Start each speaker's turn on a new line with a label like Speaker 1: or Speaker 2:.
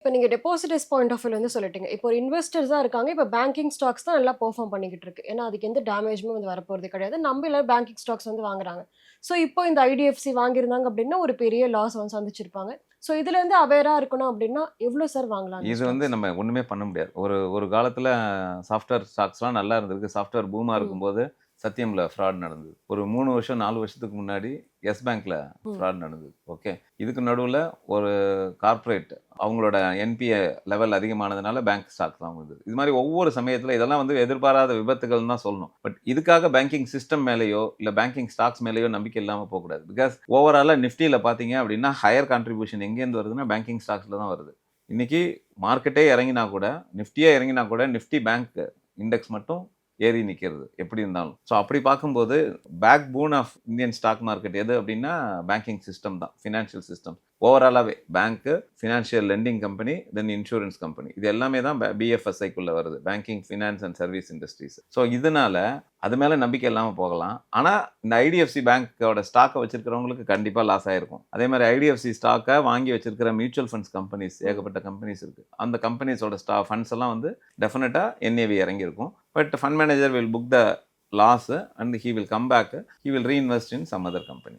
Speaker 1: இப்ப நீங்க depositors point of வியூல வந்து சொல்லிட்டீங்க. இப்போ ஒரு இன்வெஸ்டர்ஸ் தான் இருக்காங்க. இப்ப பேங்கிங் ஸ்டாக்ஸ் தான் நல்லா பெர்ஃபார்ம் பண்ணிக்கிட்டு இருக்கு. ஏன்னா, அதுக்கு எந்த டேமேஜுமே வந்து வரப்போறது கிடையாது. நம்பி எல்லாரும் பேங்கிங் ஸ்டாக்ஸ் வந்து வாங்குறாங்க. ஸோ, இப்போ இந்த ஐடிஎஃப்சி வாங்கியிருந்தாங்க அப்டின்னா, ஒரு பெரிய லாஸ் வந்து சந்திச்சிருப்பாங்க. ஸோ, இதுலேருந்து அவேரா இருக்கணும் அப்டின்னா, எவ்ளோ சார் வாங்கலாம் அந்த
Speaker 2: இது வந்து
Speaker 1: ஸ்டாக்ஸ்?
Speaker 2: நம்ம ஒண்ணுமே பண்ண முடியாது. ஒரு ஒரு காலத்துல சாஃப்ட்வேர் ஸ்டாக்ஸ்லாம் நல்லா இருந்திருக்கு. சாஃப்ட்வேர் பூமா
Speaker 1: ம்.
Speaker 2: இருக்கும்போது சத்தியம்ல ஃப்ராட் நடந்தது. ஒரு 3 வருஷம், 4 வருஷத்துக்கு முன்னாடி யெஸ் பேங்க்ல
Speaker 1: ம்.
Speaker 2: ஃப்ராட் நடந்தது. ஓகே. இதுக்கு நடுவுல ஒரு கார்ப்பரேட் அவங்களோட என்பிஏ லெவல் அதிகமானதுனால பேங்க் ஸ்டாக்ஸ்லாம் வந்தது. இது மாரி ஒவ்வொரு சமயத்துல இதெல்லாம் வந்து எதிர்பாராத விபத்துகள்னு தான் சொல்லணும். பட் இதுக்காக பேங்கிங் சிஸ்டம் மேலயோ, இல்ல பேங்கிங் ஸ்டாக்ஸ் மேலயோ நம்பிக்கை இல்லாம போக்கூடாது. பிகாஸ் ஓவராலா நிஃப்டில பார்த்தீங்க அப்படின்னா, ஹையர் கான்ட்ரிபியூஷன் எங்கேருந்து வருதுன்னா, பேங்கிங் ஸ்டாக்ஸ்ல தான் வருது. இன்னைக்கு மார்க்கெட்டே இறங்கினா கூட, நிஃப்டியே இறங்கினா கூட, நிஃப்டி பேங்க் இண்டெக்ஸ் மட்டும் ஏறி நிக்கிறது. எப்படி இருந்தாலும். ஸோ அப்படி பார்க்கும்போது, backbone of Indian stock market எது அப்படின்னா, பேங்கிங் சிஸ்டம் தான். Financial system. ஓவராலாவே பேங்க்கு, financial lending company, then insurance company. இது எல்லாமே தான் பிஎஃப்எஸ்ஐக்குள்ள வருது. Banking, finance and service industries. So இதனால அது மேல நம்பிக்கை இல்லாம போகலாம். ஆனா, இந்த ஐடிஎஃப்சி பேங்கோட ஸ்டாக்க வச்சிருக்கிறவங்களுக்கு கண்டிப்பா லாஸ் ஆயிருக்கும். அதே மாரி ஐடிஎஃப்சி ஸ்டாக்க வாங்கி வச்சிருக்கிற மியூச்சுவல் ஃபண்ட்ஸ் கம்பெனிஸ்
Speaker 1: ம்.
Speaker 2: ஏகப்பட்ட கம்பெனிஸ் இருக்கு. அந்த கம்பெனிஸோட ஃபண்ட்ஸ் எல்லாம் வந்து டெஃபினட்டா என்ஏவி இறங்கியிருக்கும். But fund manager will book the loss and he will come back. He will reinvest in some other company.